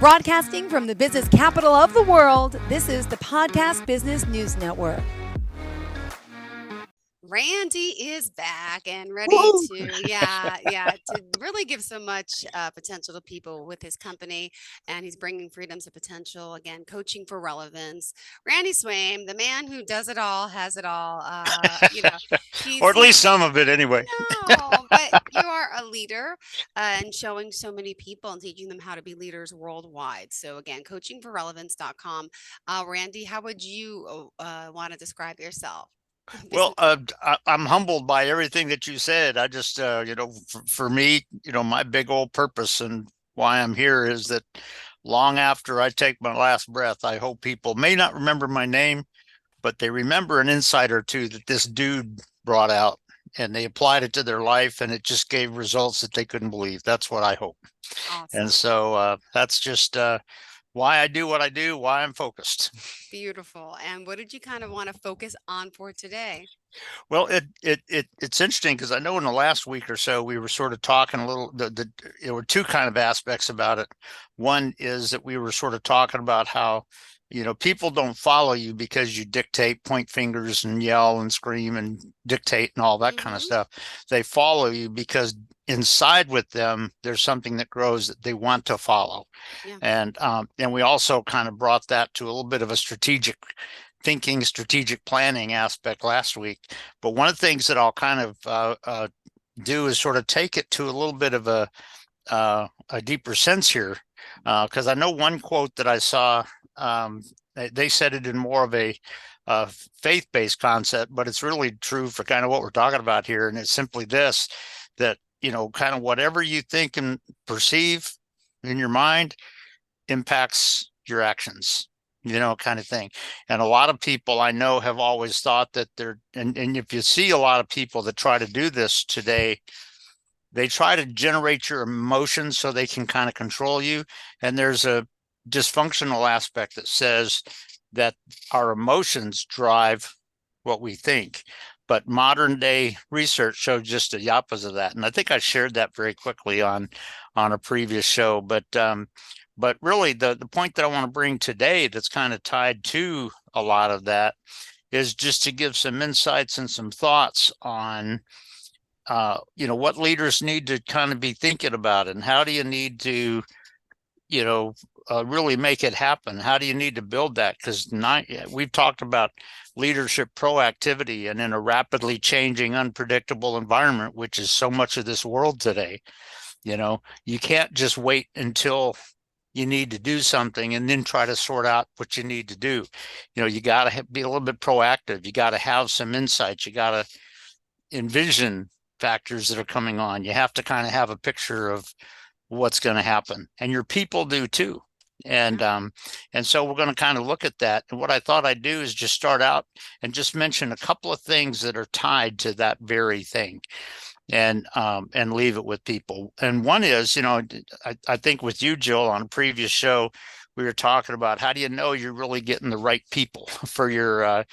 Broadcasting from the business capital of the world, this is the Podcast Business News Network. Randy is back and ready Woo! to really give so much potential to people with his company, and he's bringing freedoms of potential again, coaching for relevance. Randy Swaim, the man who does it all, has it all. Or at least he's some of it anyway. no, but you are a leader and showing so many people and teaching them how to be leaders worldwide. So again, coachingforrelevance.com. Randy, how would you want to describe yourself? Well, I'm humbled by everything that you said. I just, for me, my big old purpose and why I'm here is that long after I take my last breath, I hope people may not remember my name, but they remember an insight or two that this dude brought out and they applied it to their life and it just gave results that they couldn't believe. That's what I hope. And Awesome. so that's just why I do what I do, why I'm focused. Beautiful. And what did you kind of want to focus on for today? Well, it's interesting because I know in the last week or so we were sort of talking a little. There were two kind of aspects about it. One is that we were sort of talking about how people don't follow you because you dictate, point fingers, and yell and scream and dictate and all that kind of Mm-hmm. stuff. They follow you because inside with them there's something that grows that they want to follow. Yeah. And we also kind of brought that to a little bit of a strategic thinking, strategic planning aspect last week. But one of the things that I'll kind of do is sort of take it to a little bit of a deeper sense here, because I know one quote that I saw. They said it in more of a faith-based concept, but it's really true for kind of what we're talking about here. And it's simply this: that kind of whatever you think and perceive in your mind impacts your actions, kind of thing. And a lot of people I know have always thought that and if you see a lot of people that try to do this today, they try to generate your emotions so they can kind of control you. And there's a dysfunctional aspect that says that our emotions drive what we think. But modern day research shows just the opposite of that. And I think I shared that very quickly on a previous show. But really, the point that I want to bring today that's kind of tied to a lot of that is just to give some insights and some thoughts on, what leaders need to kind of be thinking about and how do you need to, really make it happen? How do you need to build that? Because we've talked about leadership proactivity and in a rapidly changing, unpredictable environment, which is so much of this world today. You can't just wait until you need to do something and then try to sort out what you need to do. You got to be a little bit proactive. You got to have some insights. You got to envision factors that are coming on. You have to kind of have a picture of what's going to happen, and your people do too. And so we're going to kind of look at that. And what I thought I'd do is just start out and just mention a couple of things that are tied to that very thing, and leave it with people. And one is, I think with you, Jill, on a previous show, we were talking about how do you know you're really getting the right people for your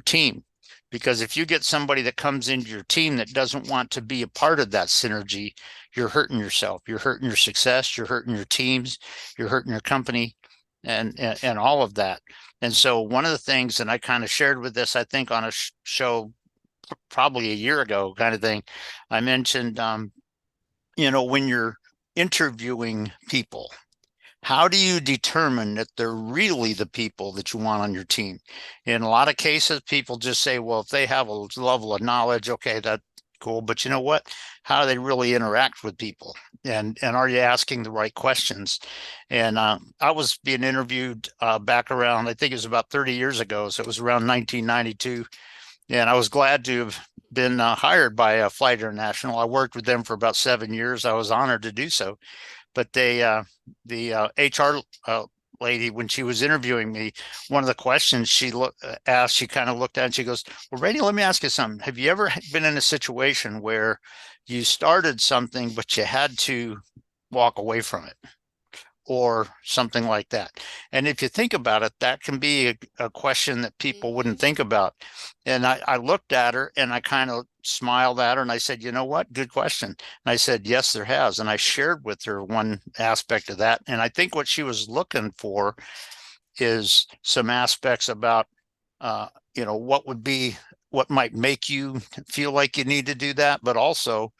team? Because if you get somebody that comes into your team that doesn't want to be a part of that synergy, you're hurting yourself. You're hurting your success. You're hurting your teams. You're hurting your company, and all of that. And so one of the things, and I kind of shared with this, I think on a show probably a year ago, kind of thing, I mentioned, when you're interviewing people, how do you determine that they're really the people that you want on your team? In a lot of cases, people just say, well, if they have a level of knowledge, okay, that's cool. But you know what? How do they really interact with people? And are you asking the right questions? And I was being interviewed back around, I think it was about 30 years ago. So it was around 1992. And I was glad to have been hired by Flight International. I worked with them for about 7 years. I was honored to do so. But the HR lady, when she was interviewing me, one of the questions she asked, she kind of looked at and she goes, well, Randy, let me ask you something. Have you ever been in a situation where you started something, but you had to walk away from it? or something like that. And if you think about it, that can be a question that people wouldn't think about. And I looked at her and I kind of smiled at her and I said, you know what? Good question. And I said, yes, there has. And I shared with her one aspect of that. And I think what she was looking for is some aspects about, what might make you feel like you need to do that, but also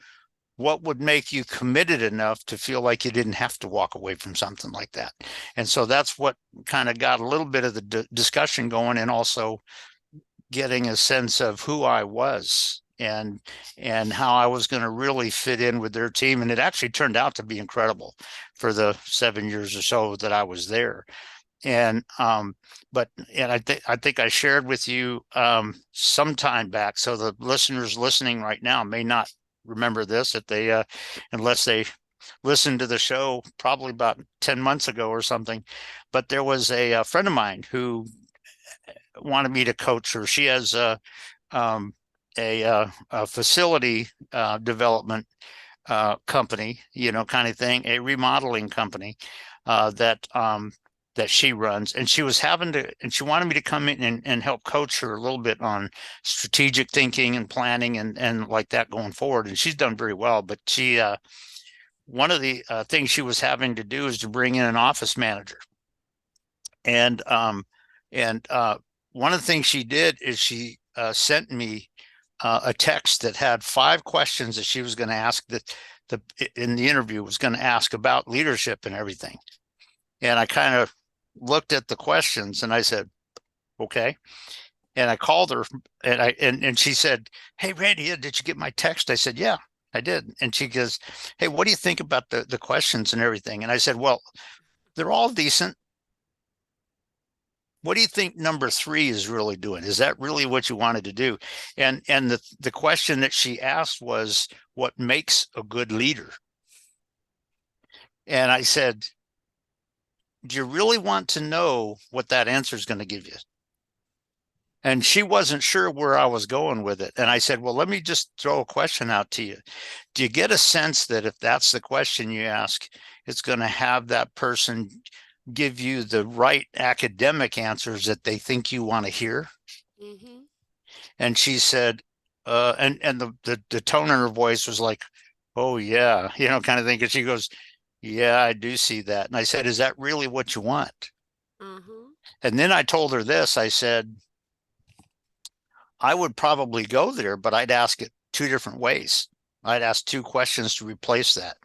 what would make you committed enough to feel like you didn't have to walk away from something like that. And so that's what kind of got a little bit of the discussion going, and also getting a sense of who I was and how I was going to really fit in with their team. And it actually turned out to be incredible for the 7 years or so that I was there. And I think I shared with you some time back, so the listeners listening right now may not remember this, if they unless they listened to the show probably about 10 months ago or something. But there was a friend of mine who wanted me to coach her. She has a facility development company, kind of thing, a remodeling company that she runs, and she wanted me to come in and help coach her a little bit on strategic thinking and planning and like that going forward. And she's done very well, but one of the things she was having to do is to bring in an office manager. And one of the things she did is she sent me a text that had 5 questions that she was going to ask, that in the interview was going to ask about leadership and everything. And I kind of looked at the questions and I said, okay. And I called her and she said, hey, Randy, did you get my text? I said, yeah, I did. And she goes, hey, what do you think about the questions and everything? And I said, well, they're all decent. What do you think number 3 is really doing? Is that really what you wanted to do? And the question that she asked was, what makes a good leader? And I said, do you really want to know what that answer is going to give you? And she wasn't sure where I was going with it. And I said, well, let me just throw a question out to you. Do you get a sense that if that's the question you ask, it's going to have that person give you the right academic answers that they think you want to hear? Mm-hmm. And she said, and the tone in her voice was like, oh yeah, kind of thing. Because she goes, yeah, I do see that. And I said, is that really what you want? Mm-hmm. And then I told her this. I said, I would probably go there, but I'd ask it 2 different ways. I'd ask 2 questions to replace that.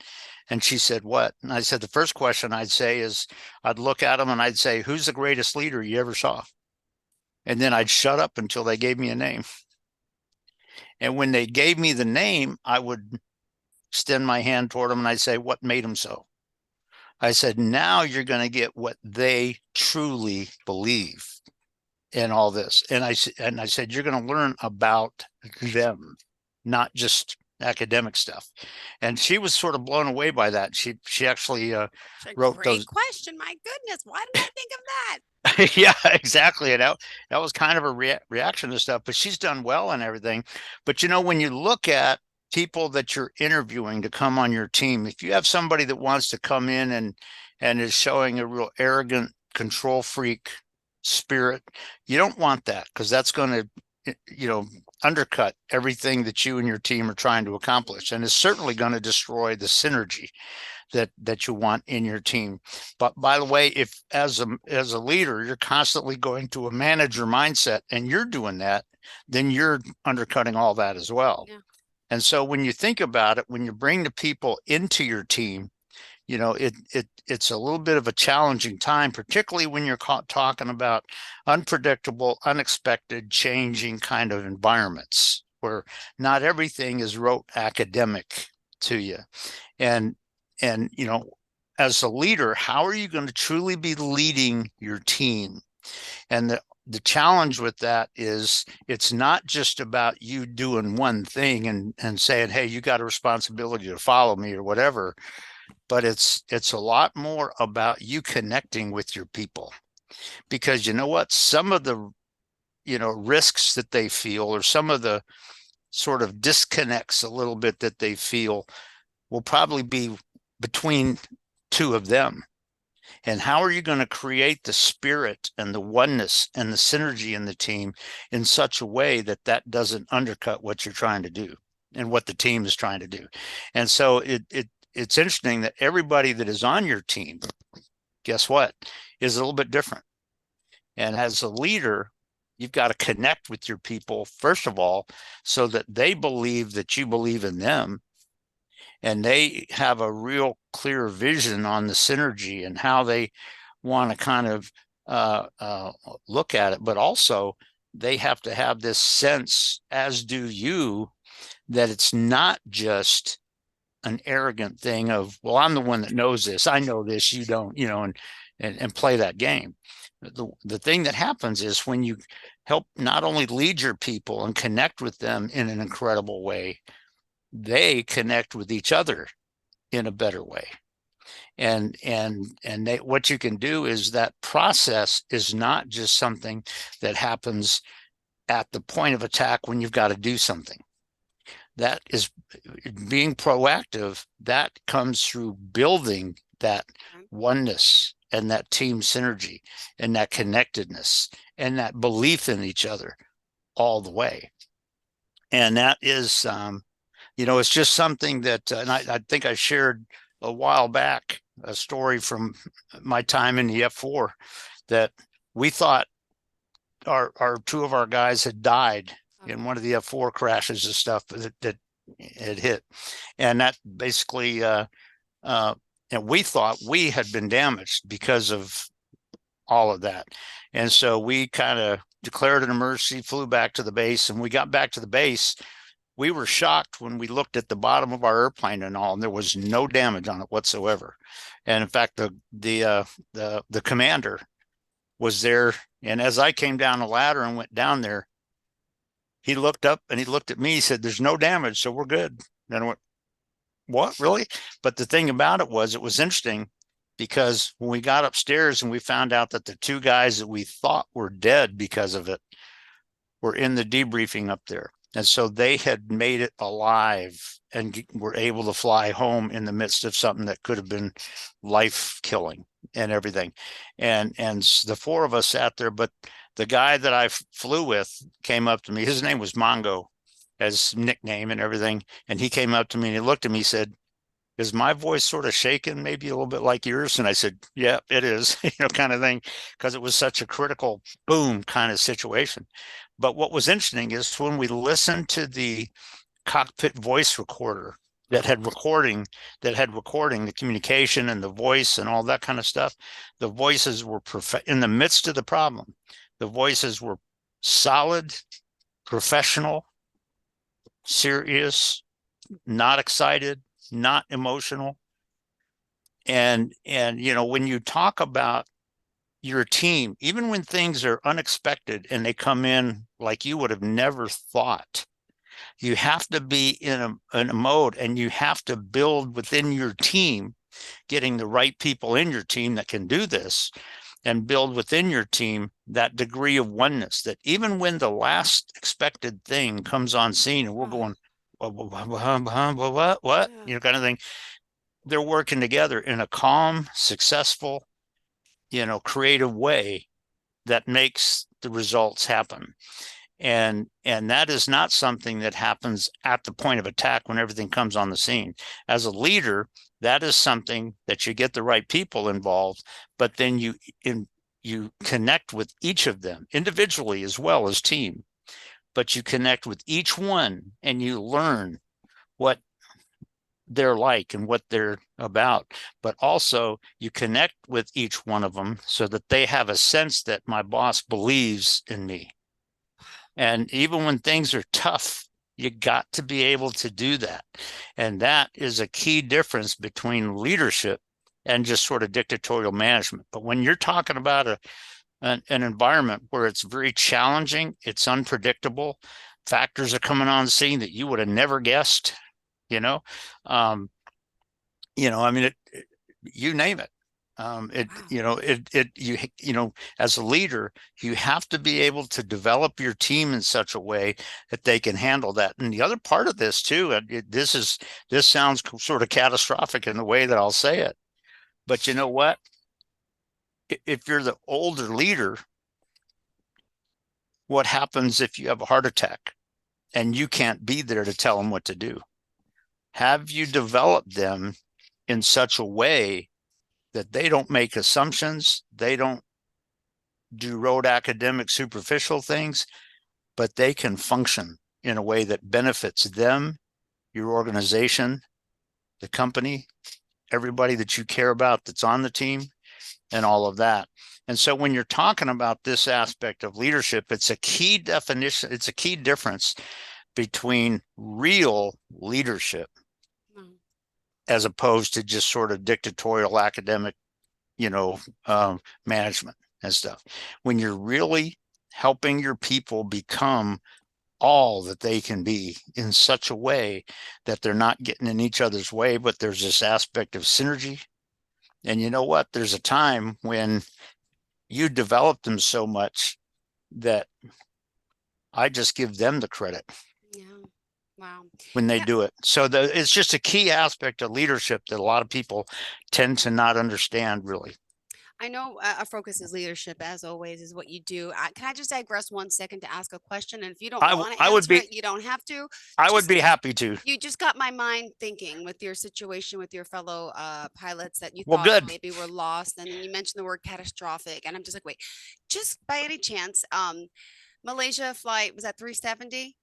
And she said, what? And I said, the first question I'd say is, I'd look at them and I'd say, who's the greatest leader you ever saw? And then I'd shut up until they gave me a name. And when they gave me the name, I would extend my hand toward them and I'd say, what made them so? I said, now you're going to get what they truly believe in all this. And I said, you're going to learn about them, not just academic stuff. And she was sort of blown away by that. She actually wrote those. Great question. My goodness. Why did I think of that? Yeah, exactly. And that was kind of a reaction to stuff, but she's done well and everything. But when you look at people that you're interviewing to come on your team, if you have somebody that wants to come in and is showing a real arrogant control freak spirit, you don't want that, because that's going to undercut everything that you and your team are trying to accomplish, and is certainly going to destroy the synergy that you want in your team. But by the way, if as a leader you're constantly going to a manager mindset and you're doing that, then you're undercutting all that as well. Yeah. And so when you think about it, when you bring the people into your team, it's a little bit of a challenging time, particularly when you're talking about unpredictable, unexpected, changing kind of environments where not everything is rote academic to you. And as a leader, how are you going to truly be leading your team? And the challenge with that is, it's not just about you doing one thing and saying, hey, you got a responsibility to follow me or whatever, but it's a lot more about you connecting with your people. Because you know what? Some of the, risks that they feel, or some of the sort of disconnects a little bit that they feel, will probably be between 2 of them. And how are you going to create the spirit and the oneness and the synergy in the team in such a way that that doesn't undercut what you're trying to do and what the team is trying to do? And so it's interesting that everybody that is on your team, guess what, is a little bit different. And as a leader, you've got to connect with your people, first of all, so that they believe that you believe in them. And they have a real clear vision on the synergy and how they want to kind of look at it. But also, they have to have this sense, as do you, that it's not just an arrogant thing of, well, I'm the one that knows this. I know this, you don't, and play that game. The thing that happens is when you help not only lead your people and connect with them in an incredible way, they connect with each other in a better way. And what you can do is that process is not just something that happens at the point of attack when you've got to do something. That is being proactive. That comes through building that oneness and that team synergy and that connectedness and that belief in each other all the way. And that is, it's just something that, and I think I shared a while back a story from my time in the F4 that we thought our two of our guys had died in one of the F4 crashes and stuff that had hit. And that basically, and we thought we had been damaged because of all of that. And so we kind of declared an emergency, flew back to the base, and we got back to the base. We were shocked when we looked at the bottom of our airplane and all, and there was no damage on it whatsoever. And in fact, the commander was there. And as I came down the ladder and went down there, he looked up and he looked at me. He said, "There's no damage, so we're good." And I went, "What, really?" But the thing about it was interesting because when we got upstairs and we found out that the two guys that we thought were dead because of it were in the debriefing up there. And so they had made it alive and were able to fly home in the midst of something that could have been life-killing and everything. And the four of us sat there, but the guy that I flew with came up to me. His name was Mongo, as nickname and everything. And he came up to me and he looked at me, he said, "Is my voice sort of shaking, maybe a little bit like yours?" And I said, "Yeah, it is," kind of thing, because it was such a critical boom kind of situation. But what was interesting is when we listened to the cockpit voice recorder that had recording the communication and the voice and all that kind of stuff, the voices were in the midst of the problem. The voices were solid, professional, serious, not excited, not emotional. And when you talk about your team, even when things are unexpected and they come in like you would have never thought, you have to be in a mode, and you have to build within your team, getting the right people in your team that can do this, and build within your team that degree of oneness that even when the last expected thing comes on scene and we're going, what, kind of thing, they're working together in a calm, successful, creative way that makes the results happen. And that is not something that happens at the point of attack when everything comes on the scene. As a leader, that is something that you get the right people involved, but then you connect with each of them individually as well as team, but you connect with each one and you learn what they're like and what they're about, but also you connect with each one of them so that they have a sense that my boss believes in me. And even when things are tough, you got to be able to do that. And that is a key difference between leadership and just sort of dictatorial management. But when you're talking about an environment where it's very challenging, it's unpredictable, factors are coming on the scene that you would have never guessed, you name it. As a leader, you have to be able to develop your team in such a way that they can handle that. And the other part of this too, this sounds sort of catastrophic in the way that I'll say it, but you know what? if you're the older leader, what happens if you have a heart attack and you can't be there to tell them what to do? Have you developed them in such a way that they don't make assumptions, they don't do rote academic superficial things, but they can function in a way that benefits them, your organization, the company, everybody that you care about that's on the team, and all of that. And so when you're talking about this aspect of leadership, it's a key definition, it's a key difference between real leadership as opposed to just sort of dictatorial academic, management and stuff. When you're really helping your people become all that they can be in such a way that they're not getting in each other's way, but there's this aspect of synergy. And you know what? There's a time when you develop them so much that I just give them the credit. Yeah. Wow. When they do it. So it's just a key aspect of leadership that a lot of people tend to not understand, really. I know our focus is leadership, as always, is what you do. Can I just digress 1 second to ask a question? And if you don't want to answer it, you don't have to. I would be happy to. You just got my mind thinking with your situation with your fellow pilots that you Well, thought good. maybe were lost. And then you mentioned the word catastrophic. And I'm just like, wait, just by any chance, Malaysia flight, was that 370?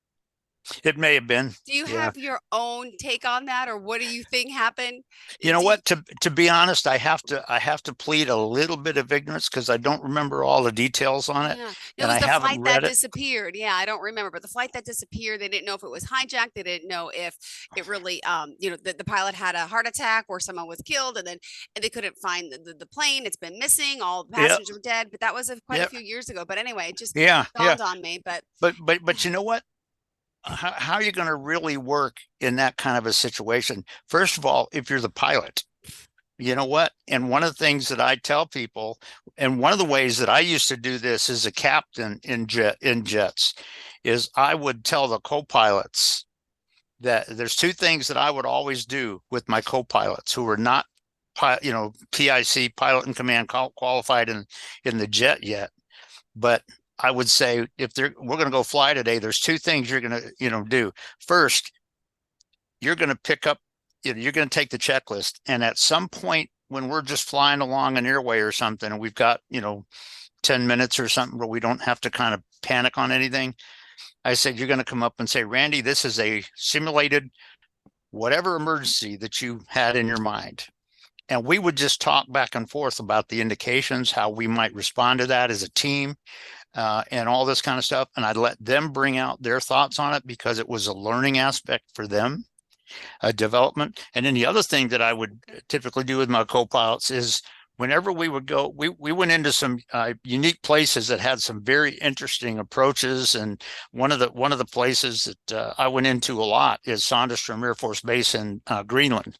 It may have been. Do you have your own take on that, or what do you think happened? You know what? To be honest, I have to plead a little bit of ignorance because I don't remember all the details on it. Yeah. And I haven't flight read that it. disappeared. Yeah, I don't remember, but the flight that disappeared, they didn't know if it was hijacked. They didn't know if it really, the pilot had a heart attack or someone was killed, and they couldn't find the plane. It's been missing. All the passengers were dead. But that was quite a few years ago. But anyway, it just dawned on me. But you know what? How are you going to really work in that kind of a situation? First of all, if you're the pilot, you know what? And one of the things that I tell people, and one of the ways that I used to do this as a captain in jets, is I would tell the co-pilots that there's two things that I would always do with my co-pilots who were not, PIC, pilot in command qualified in the jet yet, but I would say we're going to go fly today, there's two things you're going to, do. First, you're going to pick up, you're going to take the checklist. And at some point when we're just flying along an airway or something, and we've got, 10 minutes or something where we don't have to kind of panic on anything, I said, you're going to come up and say, Randy, this is a simulated whatever emergency that you had in your mind. And we would just talk back and forth about the indications, how we might respond to that as a team. And all this kind of stuff. And I'd let them bring out their thoughts on it because it was a learning aspect for them, a development. And then the other thing that I would typically do with my co-pilots is whenever we would go, we went into some unique places that had some very interesting approaches. And one of the places that I went into a lot is Sandestrom Air Force Base in Greenland.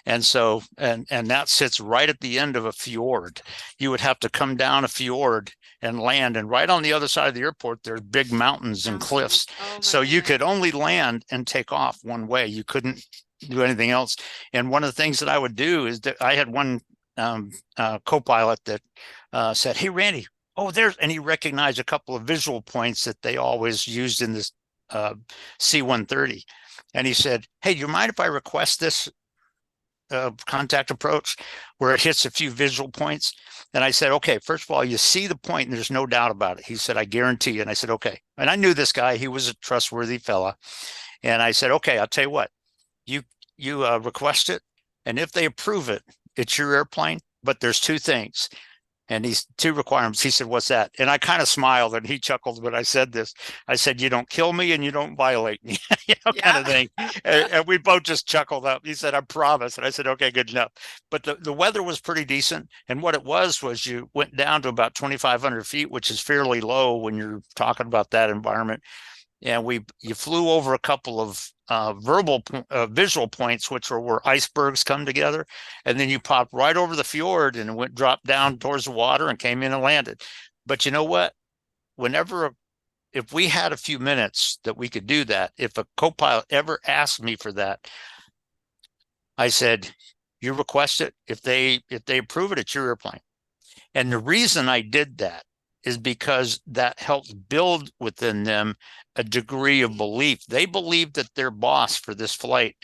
And so, and that sits right at the end of a fjord. You would have to come down a fjord and land, and right on the other side of the airport, there's big mountains and cliffs. So you could only land and take off one way. You couldn't do anything else. And one of the things that I would do is that I had one co-pilot that said, hey, Randy, and he recognized a couple of visual points that they always used in this C-130. And he said, hey, do you mind if I request this contact approach where it hits a few visual points? And I said, okay, first of all, you see the point and there's no doubt about it. He said, I guarantee you. And I said, okay. And I knew this guy, he was a trustworthy fella. And I said, okay, I'll tell you what, you request it. And if they approve it, it's your airplane, but there's two things. And these two requirements. He said, what's that? And I kind of smiled and he chuckled when I said this. I said, you don't kill me and you don't violate me, kind of thing. And we both just chuckled up. He said, I promise. And I said, okay, good enough. But the weather was pretty decent. And what it was you went down to about 2,500 feet, which is fairly low when you're talking about that environment. And you flew over a couple of visual points, which are where icebergs come together. And then you popped right over the fjord and dropped down towards the water and came in and landed. But you know what? If we had a few minutes that we could do that, if a co-pilot ever asked me for that, I said, you request it. If they approve it, it's your airplane. And the reason I did that is because that helps build within them a degree of belief. They believed that their boss for this flight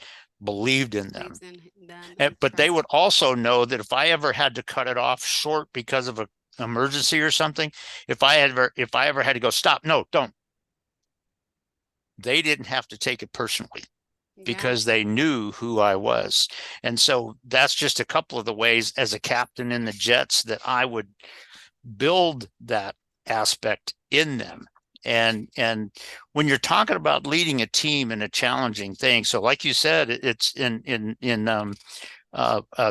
believed in them. Believes in them But they trust. would also know that if I ever had to cut it off short because of an emergency or something, if I ever had to go, stop, no, don't, they didn't have to take it personally because Yeah. they knew who I was. And so that's just a couple of the ways as a captain in the Jets that I would build that aspect in them. And when you're talking about leading a team in a challenging thing, so like you said, it's in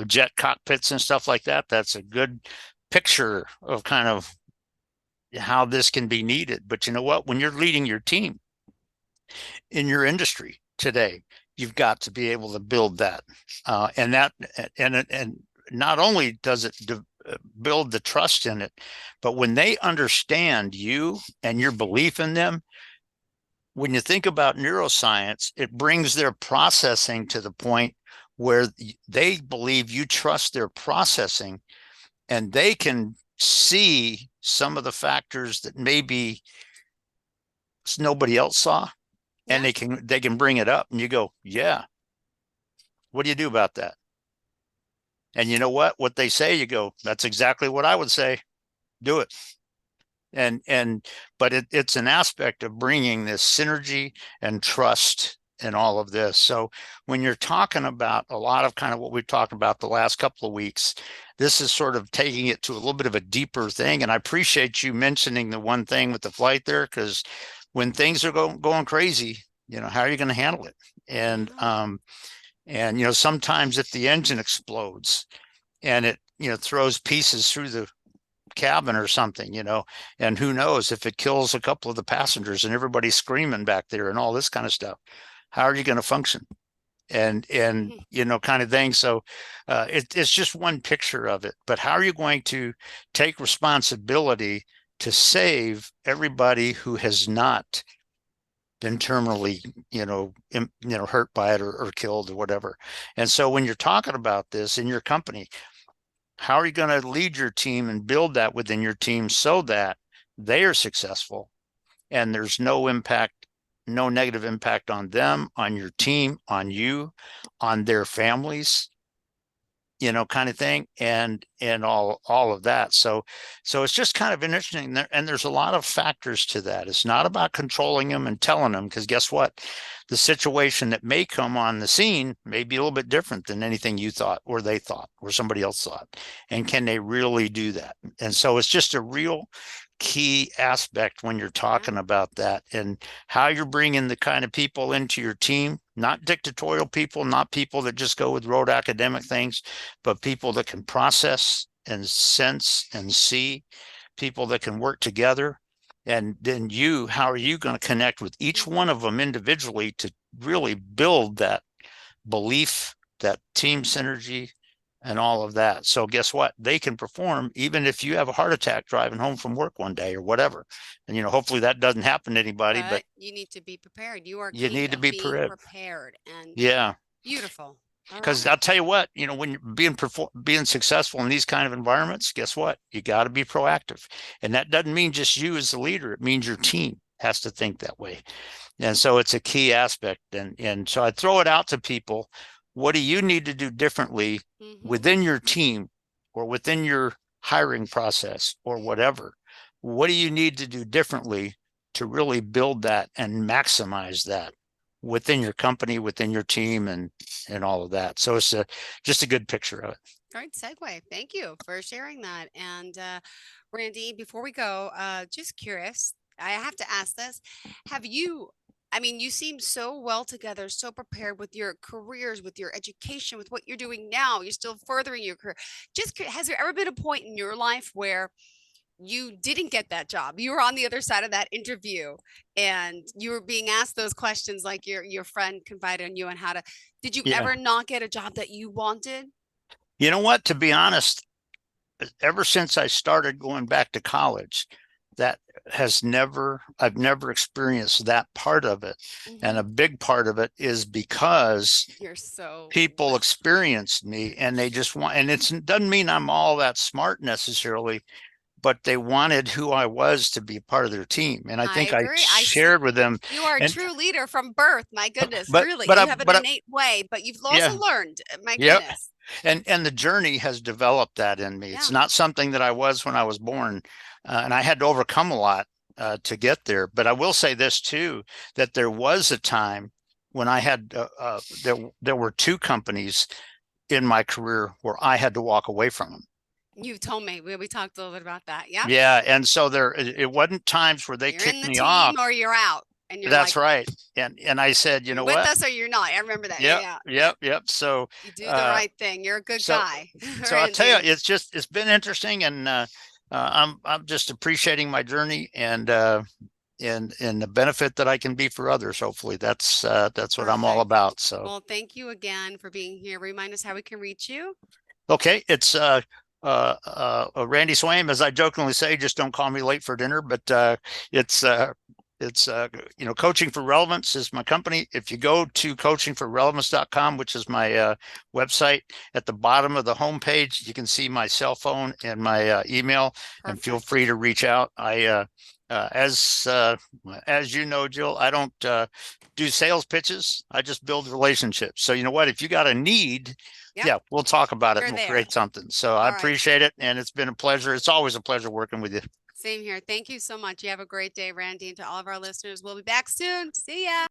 jet cockpits and stuff like that. That's a good picture of kind of how this can be needed. But you know what? When you're leading your team in your industry today, you've got to be able to build that, and not only does it build the trust in it, but when they understand you and your belief in them, when you think about neuroscience, it brings their processing to the point where they believe you trust their processing, and they can see some of the factors that maybe nobody else saw, and Yeah. they can bring it up, and you go, yeah, what do you do about that? And you know what they say, you go, that's exactly what I would say, do it. But it's an aspect of bringing this synergy and trust and all of this. So when you're talking about a lot of kind of what we've talked about the last couple of weeks, this is sort of taking it to a little bit of a deeper thing. And I appreciate you mentioning the one thing with the flight there, because when things are going crazy, how are you going to handle it? And sometimes if the engine explodes and it throws pieces through the cabin or something, and who knows if it kills a couple of the passengers and everybody's screaming back there and all this kind of stuff, how are you going to function? And kind of thing. So it's just one picture of it, but how are you going to take responsibility to save everybody who has not been terminally hurt by it or killed or whatever? And so when you're talking about this in your company, how are you going to lead your team and build that within your team so that they are successful and there's no negative impact on them, on your team, on you, on their families, kind of thing, and all of that. So it's just kind of interesting there, and there's a lot of factors to that. It's not about controlling them and telling them, because guess what? The situation that may come on the scene may be a little bit different than anything you thought or they thought or somebody else thought. And can they really do that? And so it's just a real key aspect when you're talking about that, and how you're bringing the kind of people into your team, not dictatorial people, not people that just go with rote academic things, but people that can process and sense and see, people that can work together. And then how are you going to connect with each one of them individually to really build that belief, that team synergy, and all of that? So guess what? They can perform even if you have a heart attack driving home from work one day or whatever. And, hopefully that doesn't happen to anybody, but you need to be prepared. You are you king need to of be being prepared. And yeah. beautiful. Because I'll tell you what, when you're being successful in these kind of environments, guess what? You got to be proactive. And that doesn't mean just you as the leader. It means your team has to think that way. And so it's a key aspect. And so I throw it out to people. What do you need to do differently within your team or within your hiring process or whatever? What do you need to do differently to really build that and maximize that within your company, within your team, and all of that? So it's just a good picture of it. Great segue. Thank you for sharing that. And Randy, before we go, just curious, I have to ask this. You seem so well together, so prepared with your careers, with your education, with what you're doing now. You're still furthering your career. Has there ever been a point in your life where you didn't get that job? You were on the other side of that interview and you were being asked those questions, like your friend confided in you, and did you ever not get a job that you wanted? You know what, to be honest, ever since I started going back to college, that I've never experienced that part of it. And a big part of it is because you're so people experienced me and they just want, and it doesn't mean I'm all that smart necessarily, but they wanted who I was to be a part of their team. And I think I agree. shared with them. You are a true leader from birth. My goodness, but really. but You I- have an but I- innate way, but you've also Yeah. learned. My Yep. goodness. And the journey has developed that in me. It's not something that I was when I was born, and I had to overcome a lot to get there. But I will say this too, that there was a time when I had there were two companies in my career where I had to walk away from them. You told me. We talked a little bit about that. Yeah. Yeah, and so it wasn't times where they You're kicked in the me team off. or you're out. And you're That's like, right. And I said, you know with what? us or you're not. I remember that. Yep, Yeah. yep. So You do the right thing. You're a good guy. So I'll tell you, Randy. it's been interesting, and I'm just appreciating my journey and the benefit that I can be for others. Hopefully, that's what I'm all Perfect. about. So Well, thank you again for being here. Remind us how we can reach you. okay, it's Randy Swaim, as I jokingly say, just don't call me late for dinner. But it's Coaching for Relevance is my company. If you go to coachingforrelevance.com, which is my website, at the bottom of the homepage, you can see my cell phone and my email. And feel free to reach out. As you know, Jill, I don't do sales pitches. I just build relationships. So you know what? If you got a need, yeah, we'll talk about it and we'll create something. So I appreciate it, and it's been a pleasure. It's always a pleasure working with you. Same here. Thank you so much. You have a great day, Randy. And to all of our listeners, we'll be back soon. See ya.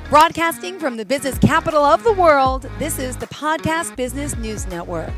Broadcasting from the business capital of the world, this is the Podcast Business News Network.